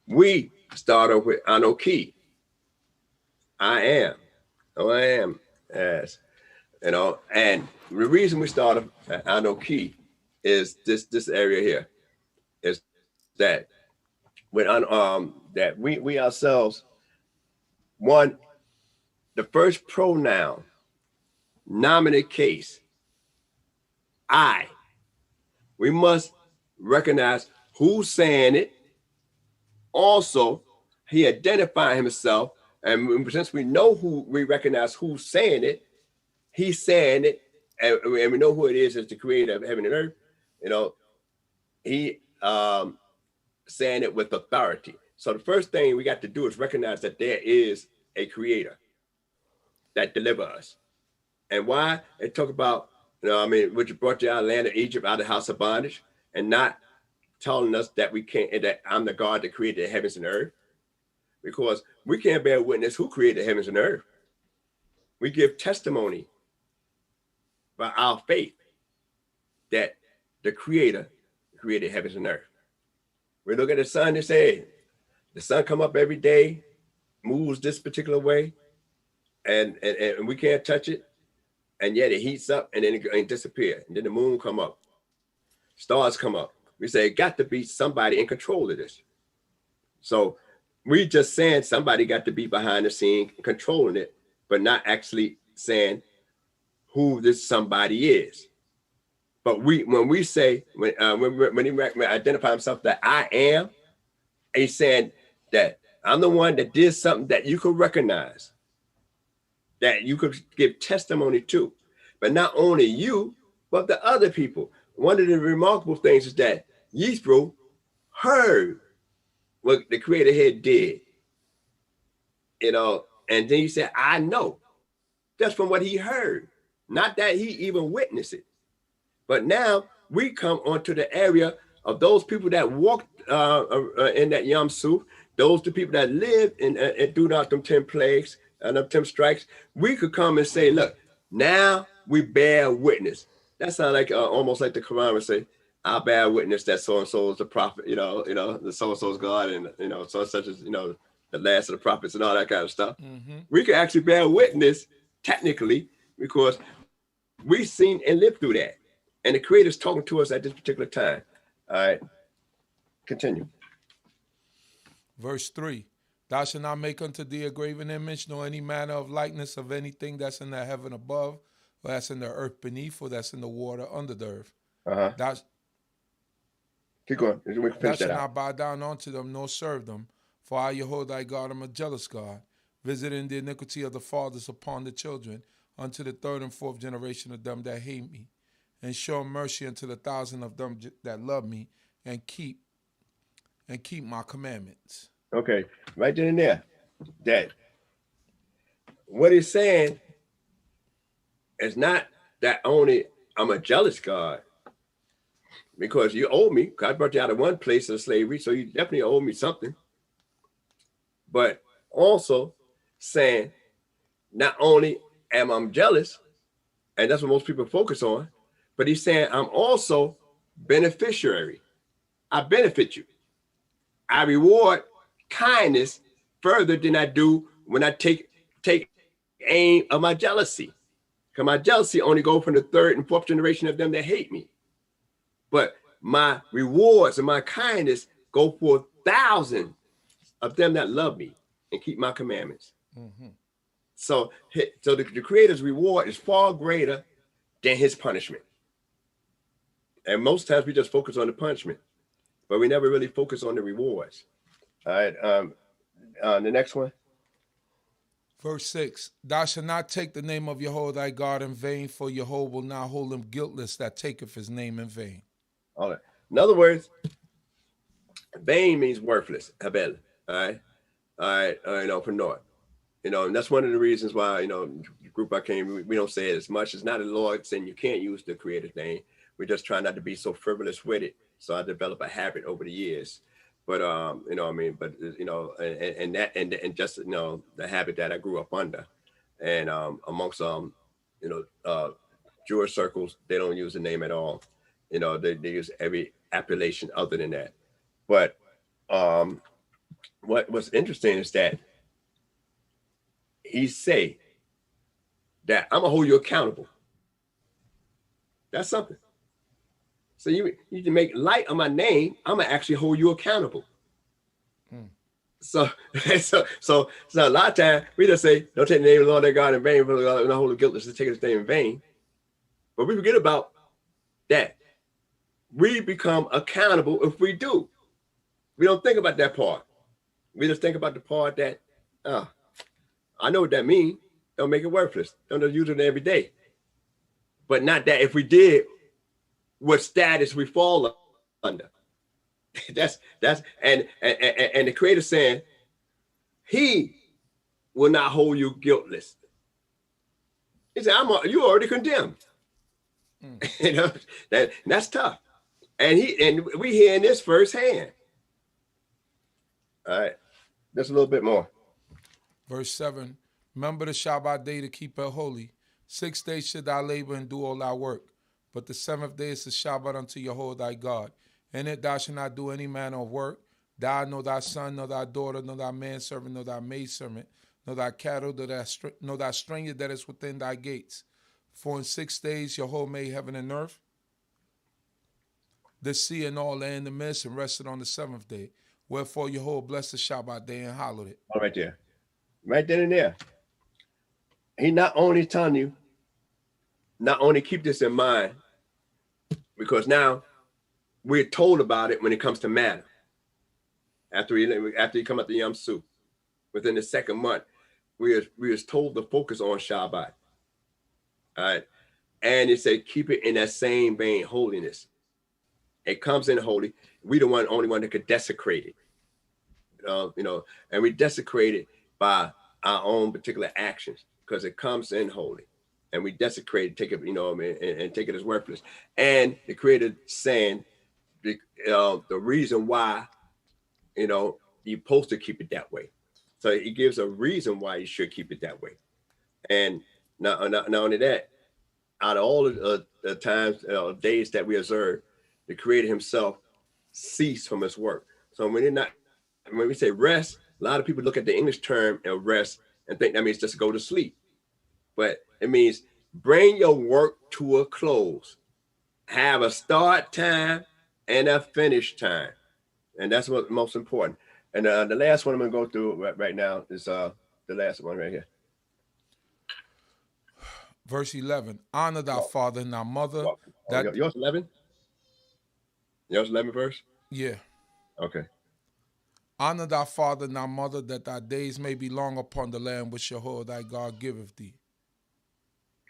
We start off with Anoki. I am. Oh, I am. As and the reason we start off at Anoki is this area here. Is that when that we ourselves, one, the first pronoun, nominate case, I. We must recognize who's saying it. Also, he identified himself, and since we know who, we recognize who's saying it, he's saying it, and we know who it is as the creator of heaven and earth. You know, he saying it with authority. So the first thing we got to do is recognize that there is a creator that delivers us. And why? They talk about, which brought you out of the land of Egypt, out of the house of bondage, and not telling us that we can't, that I'm the God that created the heavens and earth, because we can't bear witness who created the heavens and earth. We give testimony by our faith that the creator created heavens and earth. We look at the sun and say, the sun come up every day, moves this particular way, and we can't touch it, and yet it heats up and then it disappears. And then the moon come up, stars come up. We say, it got to be somebody in control of this. So we just saying somebody got to be behind the scene controlling it, but not actually saying who this somebody is. But when we say, when he identify himself that I am, he's saying that I'm the one that did something that you could recognize, that you could give testimony to. But not only you, but the other people. One of the remarkable things is that Yithro heard what the creator had did, and then he said, I know. That's from what he heard, not that he even witnessed it. But now we come onto the area of those people that walked in that Yom Suf, those the people that lived and do not them 10 plagues and them 10 strikes. We could come and say, look, now we bear witness. That sounds like almost like the Quran would say, I bear witness that so-and-so is the prophet, the so-and-so is God, and, so such as, the last of the prophets and all that kind of stuff. Mm-hmm. We can actually bear witness technically because we've seen and lived through that. And the creator's talking to us at this particular time. All right, continue. Verse 3, thou shalt not make unto thee a graven image, nor any manner of likeness of anything that's in the heaven above, or that's in the earth beneath, or that's in the water under the earth. Uh-huh. Keep going. Thou shalt not bow down unto them, nor serve them. For I, Yehudah, thy God, am a jealous God, visiting the iniquity of the fathers upon the children, unto the third and fourth generation of them that hate me, and show mercy unto the 1,000 of them that love me, and keep my commandments. Okay, right then and there. That what he's saying is not that only I'm a jealous God, because you owe me. God brought you out of one place of slavery, so you definitely owe me something. But also saying, not only am I jealous, and that's what most people focus on, but he's saying I'm also beneficiary. I benefit you. I reward kindness further than I do when I take aim of my jealousy. Because my jealousy only goes from the third and fourth generation of them that hate me. But my rewards and my kindness go for 1,000 of them that love me and keep my commandments. Mm-hmm. So the creator's reward is far greater than his punishment. And most times we just focus on the punishment, but we never really focus on the rewards. All right. The next one. Verse 6, thou shalt not take the name of Yehudah thy God in vain, for Yehudah will not hold him guiltless that taketh his name in vain. All right. In other words, vain means worthless. Habel. All right. For naught. And that's one of the reasons why, the group I came, we don't say it as much. It's not a law saying you can't use the creator's name. We're just trying not to be so frivolous with it. So I developed a habit over the years. But and just the habit that I grew up under, and amongst Jewish circles, they don't use the name at all. They use every appellation other than that. But what's interesting is that he say that I'm gonna hold you accountable. That's something. So you to make light of my name, I'm gonna actually hold you accountable. So a lot of times we just say, don't take the name of the Lord their God in vain, for the whole guiltless to take his name in vain. But we forget about that. We become accountable if we do. We don't think about that part. We just think about the part that, I know what that means. Don't make it worthless. Don't use it every day. But not that if we did, what status we fall under. that's and the Creator saying, He will not hold you guiltless. He said, you already condemned. You know, that's tough. And we hearing this firsthand. All right, just a little bit more. Verse 7, remember the Shabbat day to keep it holy. 6 days should thou labor and do all thy work. But the 7th day is the Shabbat unto Yehudah thy God. In it thou shalt not do any manner of work, thou, nor thy son, nor thy daughter, nor thy manservant, nor thy maidservant, nor thy cattle, nor thy stranger that is within thy gates. For in 6 days Yehudah made heaven and earth, the sea and all that in the midst, and rested on the 7th day. Wherefore Yehudah blessed the Shabbat day and hallowed it. All right there. Right then and there. He not only telling you, not only keep this in mind, because now we're told about it when it comes to manna. After you come out the Yom Suf, within the 2nd month, we was told to focus on Shabbat. All right. And it said, keep it in that same vein, holiness. It comes in holy. We the only one that could desecrate it. And we desecrate it by our own particular actions, because it comes in holy. And we desecrate it, take it, and take it as worthless. And the Creator saying the reason why, you're supposed to keep it that way. So he gives a reason why you should keep it that way. And not only that, out of all the times, days that we observe, the Creator himself ceased from his work. So when we say rest, a lot of people look at the English term of rest and think that means just go to sleep. But it means bring your work to a close. Have a start time and a finish time. And that's what's most important. And the last one I'm going to go through right now is the last one right here. Verse 11, honor thy father and thy mother. Yours 11? Yours 11 verse? Yeah. Okay. Honor thy father and thy mother, that thy days may be long upon the land which Yehudah thy God giveth thee.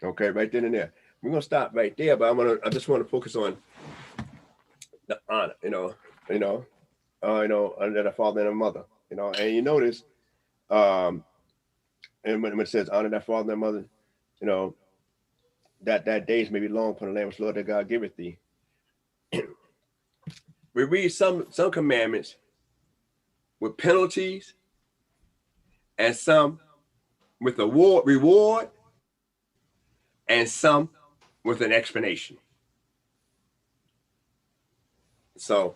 Okay, right then and there. We're gonna stop right there, but I just want to focus on the honor, under the father and the mother, and you notice, and when it says honor thy father and mother, that days may be long upon the land which Lord thy God giveth thee. We read some commandments with penalties and some with reward and some with an explanation. So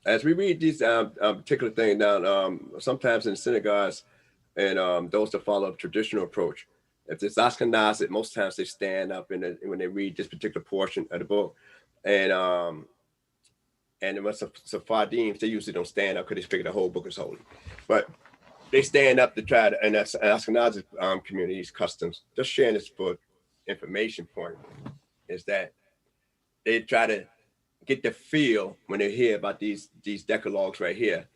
as we read these particular things down, sometimes in synagogues and those that follow a traditional approach, if it's Ashkenaz, most times they stand up when they read this particular portion of the book, and what's Sephardim, they usually don't stand up because they figure the whole book is holy, but they stand up to try to, and that's Ashkenazi communities, customs, just sharing this for information point, is that they try to get the feel when they hear about these decalogues right here,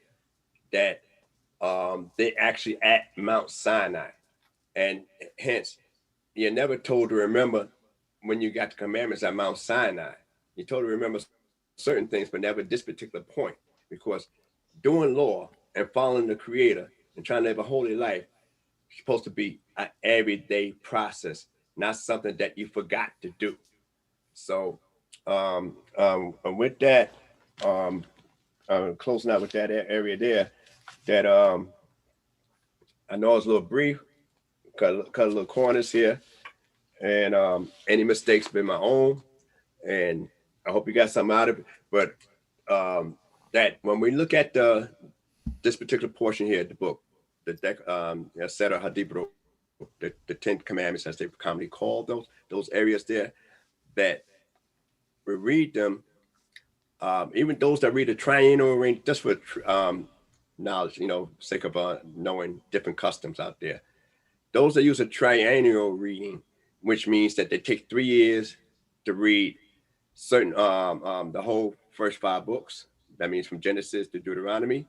that they actually at Mount Sinai, and hence you're never told to remember when you got the commandments at Mount Sinai. You're told to remember certain things, but never this particular point, because doing law and following the Creator and trying to live a holy life is supposed to be an everyday process, not something that you forgot to do. So with that, closing out with that area there, that I know it's a little brief, cut a little corners here, and any mistakes been my own, and I hope you got something out of it. But that when we look at this particular portion here, the book, the Seder HaDibro, the 10 Commandments, as they commonly call those areas there, that we read them even those that read the triennial range, just for knowledge, sake of knowing different customs out there. Those that use a triennial reading, which means that they take 3 years to read certain the whole first 5 books. That means from Genesis to Deuteronomy.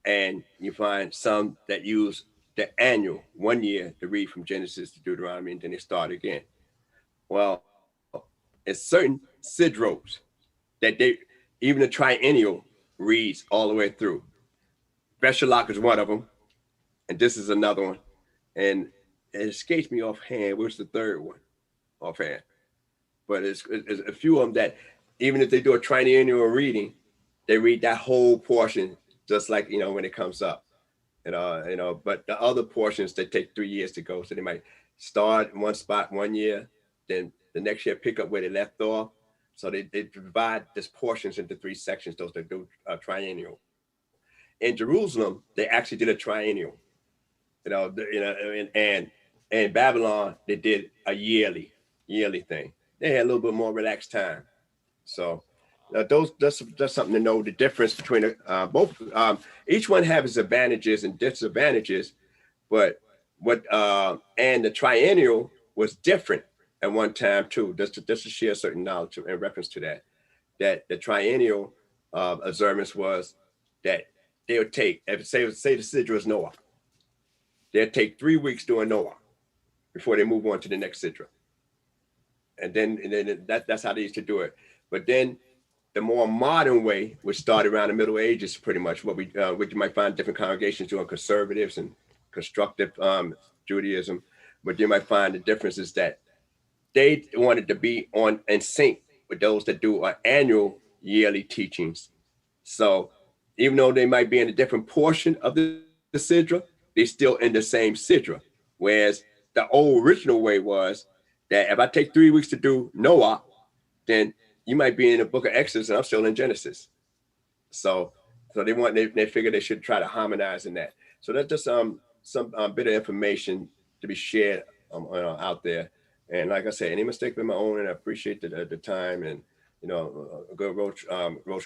And you find some that use the annual 1 year to read from Genesis to Deuteronomy, and then they start again. Well, it's certain sidros that they, even the triennial reads all the way through. Beshalach is one of them, and this is another one. And it escapes me offhand. What's the third one offhand? But it's a few of them that, even if they do a triennial reading, they read that whole portion just like, when it comes up. But the other portions, they take 3 years to go. So they might start in one spot 1 year, then the next year pick up where they left off. So they divide these portions into 3 sections, those that do triennial. In Jerusalem, they actually did a triennial. And in Babylon, they did a yearly thing. They had a little bit more relaxed time. So that's something to know, the difference between both. Each one has its advantages and disadvantages, but and the triennial was different at one time too. Just to share certain knowledge in reference to that the triennial observance was that they would take, say the Sidra is Noah, they'd take 3 weeks doing Noah before they move on to the next Sidra. And then that's how they used to do it. But then the more modern way, which started around the Middle Ages, pretty much what you might find different congregations doing, conservatives and constructive Judaism. But you might find the difference is that they wanted to be on and sync with those that do annual yearly teachings. So even though they might be in a different portion of the Sidra, they're still in the same Sidra. Whereas the old original way was that if I take 3 weeks to do Noah, then you might be in the book of Exodus and I'm still in Genesis. So they figured they should try to harmonize in that. So that's just some bit of information to be shared out there. And like I said, any mistake with my own, and I appreciate the time, and a good Rosh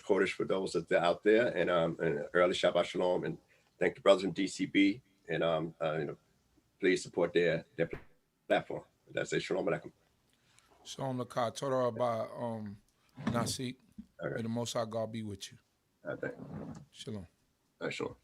Kodesh for those that are out there, and early Shabbat Shalom, and thank the brothers in D.C.B. and please support their platform. That's it. Shalom Aleichem. Shalom Lakai, torah by Nasik. May the Most High God be with you. I think. Shalom. Shalom.